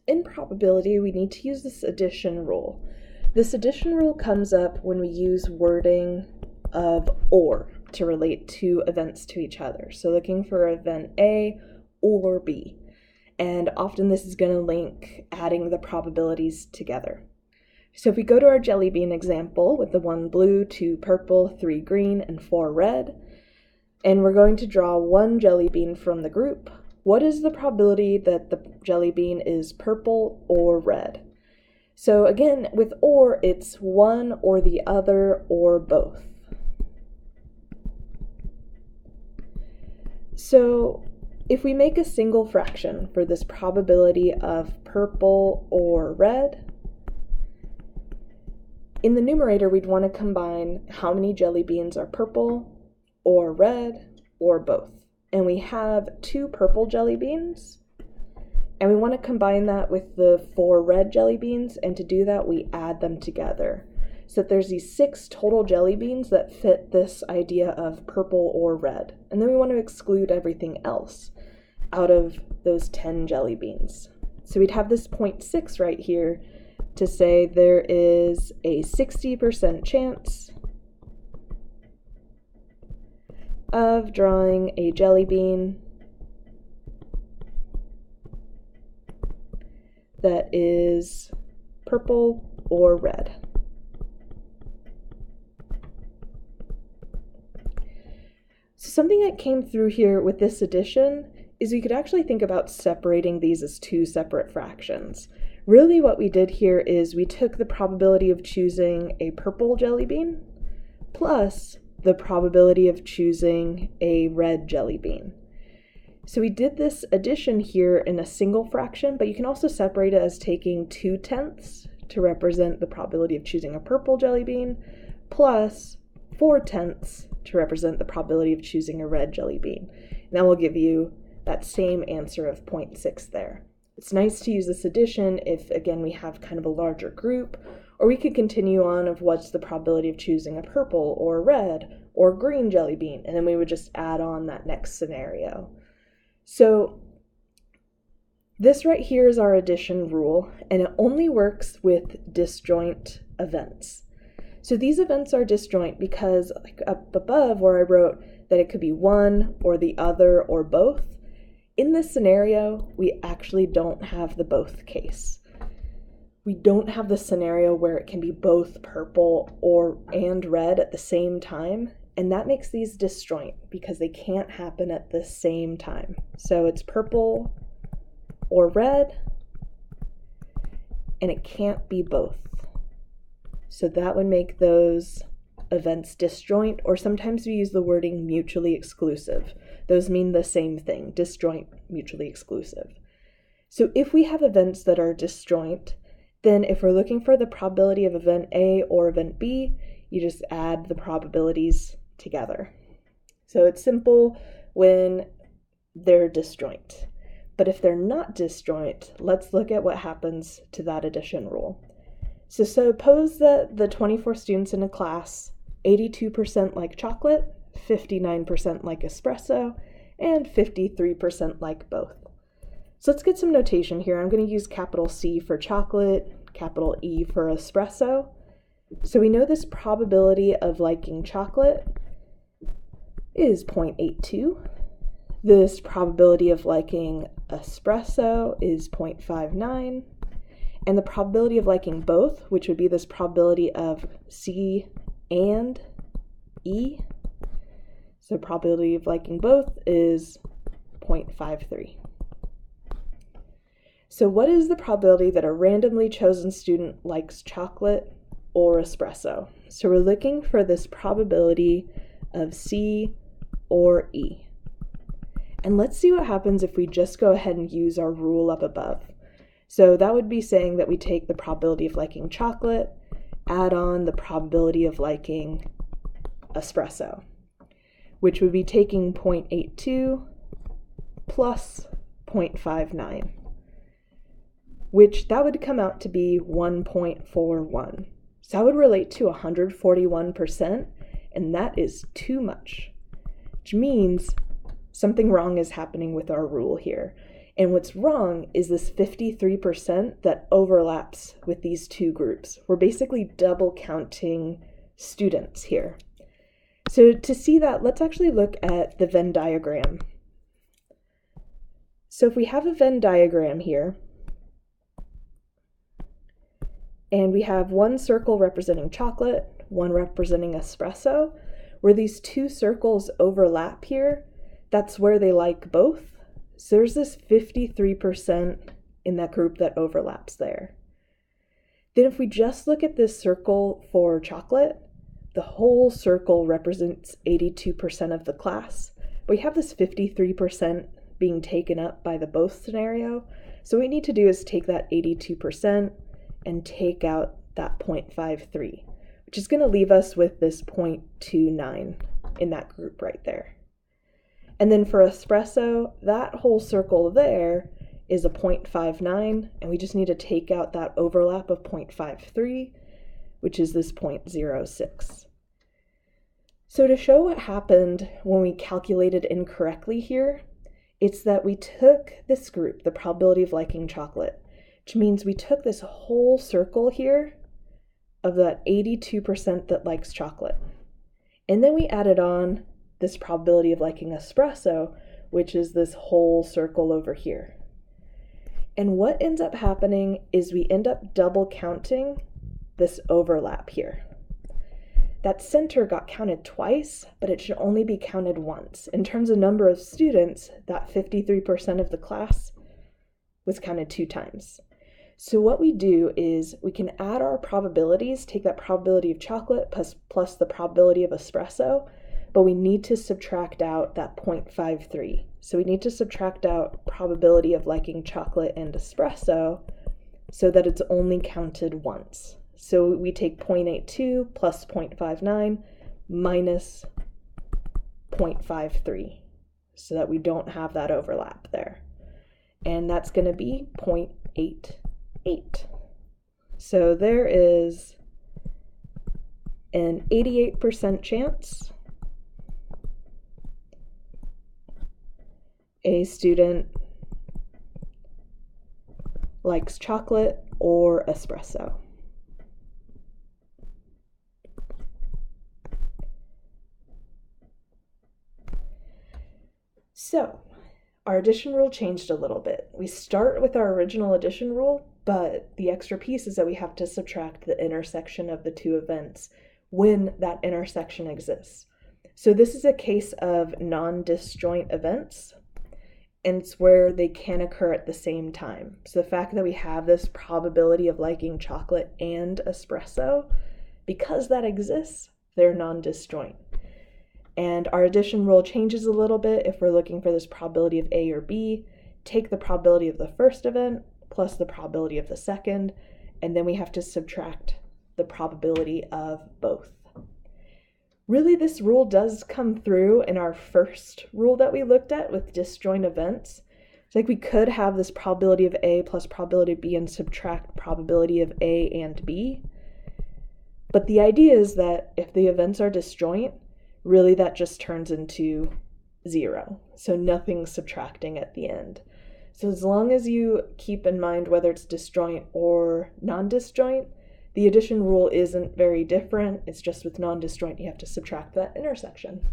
In probability, we need to use this addition rule. This addition rule comes up when we use wording of or to relate two events to each other. So looking for event A or B. And often this is going to link adding the probabilities together. So if we go to our jelly bean example with the 1 blue, 2 purple, 3 green, and 4 red, and we're going to draw one jelly bean from the group, what is the probability that the jelly bean is purple or red? So again, with or, it's one or the other or both. So if we make a single fraction for this probability of purple or red, in the numerator, we'd want to combine how many jelly beans are purple or red or both. And we have 2 purple jelly beans, and we want to combine that with the 4 red jelly beans, and to do that, we add them together. So that there's these 6 total jelly beans that fit this idea of purple or red. And then we want to exclude everything else out of those 10 jelly beans. So we'd have this 0.6 right here to say there is a 60% chance of drawing a jelly bean that is purple or red. So something that came through here with this addition is we could actually think about separating these as 2 separate fractions. Really what we did here is we took the probability of choosing a purple jelly bean plus the probability of choosing a red jelly bean. So we did this addition here in a single fraction, but you can also separate it as taking 2/10 to represent the probability of choosing a purple jelly bean plus 4/10 to represent the probability of choosing a red jelly bean. And that will give you that same answer of 0.6 there. It's nice to use this addition if, again, we have kind of a larger group, or we could continue on of what's the probability of choosing a purple or red or green jelly bean, and then we would just add on that next scenario. So this right here is our addition rule, and it only works with disjoint events. So these events are disjoint because, like up above where I wrote that it could be one or the other or both, in this scenario, we actually don't have the both case. We don't have the scenario where it can be both purple and red at the same time, and that makes these disjoint because they can't happen at the same time. So it's purple or red, and it can't be both. So that would make those events disjoint, or sometimes we use the wording mutually exclusive. Those mean the same thing, disjoint, mutually exclusive. So if we have events that are disjoint, then if we're looking for the probability of event A or event B, you just add the probabilities together. So it's simple when they're disjoint. But if they're not disjoint, let's look at what happens to that addition rule. So suppose that the 24 students in a class, 82% like chocolate, 59% like espresso, and 53% like both. So let's get some notation here. I'm going to use capital C for chocolate, capital E for espresso. So we know this probability of liking chocolate is 0.82. This probability of liking espresso is 0.59. And the probability of liking both, which would be this probability of C and E, so probability of liking both is 0.53. So what is the probability that a randomly chosen student likes chocolate or espresso? So we're looking for this probability of C or E. And let's see what happens if we just go ahead and use our rule up above. So that would be saying that we take the probability of liking chocolate, add on the probability of liking espresso, which would be taking 0.82 plus 0.59, which that would come out to be 1.41. So that would relate to 141%, and that is too much, which means something wrong is happening with our rule here. And what's wrong is this 53% that overlaps with these two groups. We're basically double counting students here. So to see that, let's actually look at the Venn diagram. So if we have a Venn diagram here, and we have one circle representing chocolate, one representing espresso, where these two circles overlap here, that's where they like both. So there's this 53% in that group that overlaps there. Then if we just look at this circle for chocolate, the whole circle represents 82% of the class. We have this 53% being taken up by the both scenario. So what we need to do is take that 82% and take out that 0.53, which is going to leave us with this 0.29 in that group right there. And then for espresso, that whole circle there is a 0.59, and we just need to take out that overlap of 0.53, which is this 0.06. So to show what happened when we calculated incorrectly here, it's that we took this group, the probability of liking chocolate, which means we took this whole circle here of that 82% that likes chocolate. And then we added on this probability of liking espresso, which is this whole circle over here. And what ends up happening is we end up double counting this overlap here. That center got counted twice, but it should only be counted once. In terms of number of students, that 53% of the class was counted 2 times. So what we do is we can add our probabilities, take that probability of chocolate plus the probability of espresso, but we need to subtract out that 0.53. So we need to subtract out probability of liking chocolate and espresso so that it's only counted once. So we take 0.82 plus 0.59 minus 0.53 so that we don't have that overlap there. And that's going to be 0.88. So there is an 88% chance a student likes chocolate or espresso. So our addition rule changed a little bit. We start with our original addition rule, but the extra piece is that we have to subtract the intersection of the two events when that intersection exists. So this is a case of non-disjoint events, and it's where they can occur at the same time. So the fact that we have this probability of liking chocolate and espresso, because that exists, they're non-disjoint. And our addition rule changes a little bit if we're looking for this probability of A or B. Take the probability of the first event plus the probability of the second, and then we have to subtract the probability of both. Really, this rule does come through in our first rule that we looked at with disjoint events. It's like we could have this probability of A plus probability of B and subtract probability of A and B. But the idea is that if the events are disjoint, really that just turns into 0. So nothing's subtracting at the end. So as long as you keep in mind whether it's disjoint or non-disjoint, the addition rule isn't very different. It's just with non-disjoint, you have to subtract that intersection.